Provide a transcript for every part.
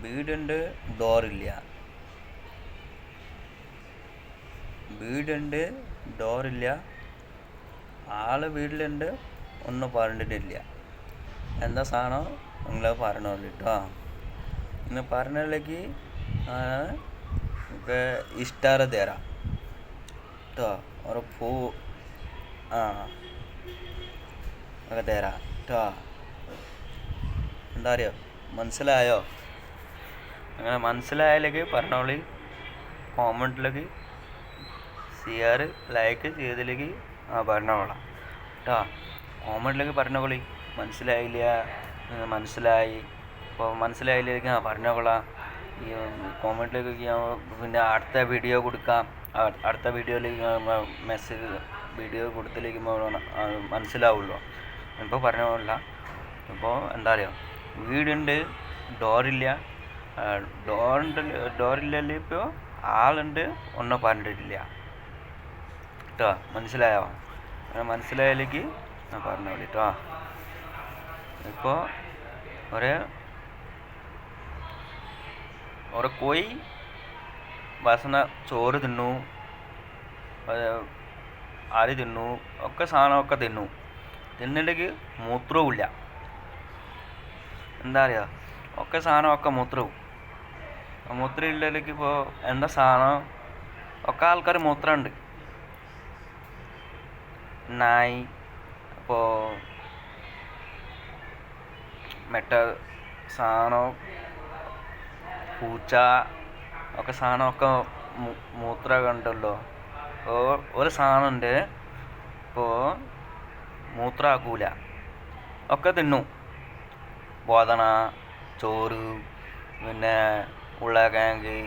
വീടുണ്ട് ഡോറില്ല. വീടുണ്ട് ഡോറില്ല. ആള് വീട്ടിലുണ്ട്, ഒന്നും പറഞ്ഞിട്ടില്ല. എന്താ സാധനം നിങ്ങൾ പറഞ്ഞോളൂ കേട്ടോ. ഇന്ന് പറഞ്ഞില്ലെങ്കിൽ ഇഷ്ടാര തരാം കേട്ടോ. ഒരു പൂ ഒക്കെ തരാം കേട്ടോ. എന്താ അറിയോ, മനസ്സിലായോ? അങ്ങനെ മനസ്സിലായാലേക്ക് പറഞ്ഞോളി. കോമൻറ്റിലേക്ക് ഷെയർ ലൈക്ക് ചെയ്തിലേക്ക് പറഞ്ഞോളാം കേട്ടോ. കോമൻറ്റിലേക്ക് പറഞ്ഞോളി. മനസ്സിലായില്ല, മനസ്സിലായി, ഇപ്പോൾ മനസ്സിലായില്ലെങ്കിൽ പറഞ്ഞോളാം. ഈ കോമൻറ്റിലേക്ക് പിന്നെ അടുത്ത വീഡിയോ കൊടുക്കാം. അടുത്ത വീഡിയോയിൽ മെസ്സേജ് വീഡിയോ കൊടുത്തിലേക്ക് മനസ്സിലാവുള്ളൂ. ഇപ്പോൾ പറഞ്ഞോളാം. ഇപ്പോൾ എന്താ പറയുക, വീടുണ്ട് ഡോറില്ല. ഡോറില്ലല്ലോ. ഇപ്പോൾ ആളുണ്ട്, ഒന്നും പറഞ്ഞിട്ടില്ല കേട്ടോ. മനസ്സിലായോ? മനസ്സിലായാലേക്ക് പറഞ്ഞോളി കേട്ടോ. ഇപ്പോൾ ഒരു കോഴി ഭക്ഷണ ചോറ് തിന്നു, അരി തിന്നു, ഒക്കെ സാധനമൊക്കെ തിന്നു. തിന്നില്ലെങ്കിൽ മൂത്രവും ഇല്ല. എന്താ പറയുക, ഒക്കെ സാധനമൊക്കെ മൂത്രവും ഇല്ലെങ്കിൽ ഇപ്പോൾ എന്താ സാധനം, ഒക്കെ ആൾക്കാർ മൂത്രമുണ്ട്. നായി, ഇപ്പോൾ സാധനം, പൂച്ച, ഒക്കെ സാധനമൊക്കെ മൂത്രമൊക്കെ ഉണ്ടല്ലോ. ഒരു സാധനമുണ്ട് ഇപ്പോൾ മൂത്രമാക്കൂല, ഒക്കെ തിന്നു. ബോധന, ചോറ്, പിന്നെ ഉരുളക്കിഴങ്ങ്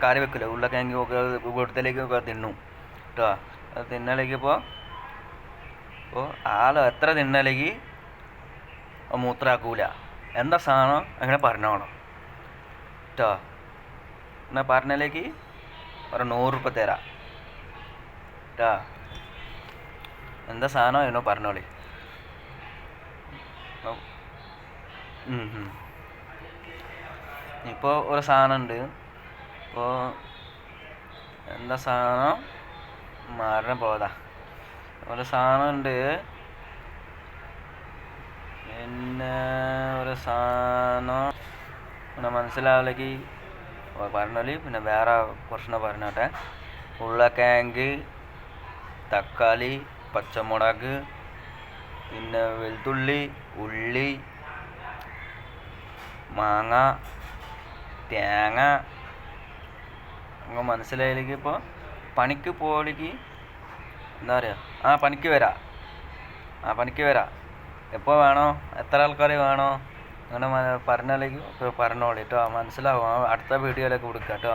കറി വെക്കില്ല, ഉരുളക്കിഴങ്ങ് ഒക്കെ കൊടുത്തലേക്കൊക്കെ തിന്നു കേട്ടോ. അത് തിന്നലേക്ക് ഇപ്പോൾ ആൾ എത്ര തിന്നലേക്ക് മൂത്രമാക്കൂല. എന്താ സാധനം അങ്ങനെ പറഞ്ഞോണം കേട്ടോ. എന്നാൽ പറഞ്ഞതിലേക്ക് ഒരു 100 രൂപ തരാം കേട്ടോ. എന്താ സാധനം എന്നോ പറഞ്ഞോളി. ഇപ്പോൾ ഒരു സാധനം ഉണ്ട്. ഇപ്പോൾ എന്താ സാധനം മാറിന പോതാ. ഒരു സാധനം ഉണ്ട്, പിന്നെ ഒരു സാധനം പിന്നെ മനസ്സിലാവിലേക്ക് പറഞ്ഞോളി. പിന്നെ വേറെ കുറച്ച് പറഞ്ഞോട്ടെ. ഉരുളക്കിഴങ്ങ്, തക്കാളി, പച്ചമുളക്, പിന്നെ വെളുത്തുള്ളി, ഉള്ളി, മാങ്ങ, തേങ്ങ, അങ്ങനെ മനസ്സിലായില്ലെങ്കിൽ ഇപ്പോൾ പണിക്ക് പോകലേക്ക് എന്താ പറയുക, പണിക്ക് വരാം. എപ്പോൾ വേണോ, എത്ര ആൾക്കാർ വേണോ, അങ്ങനെ പറഞ്ഞാലേക്ക് പറഞ്ഞോളി കേട്ടോ. മനസ്സിലാവും. അടുത്ത വീഡിയോയിലേക്ക് കൊടുക്കാം കേട്ടോ.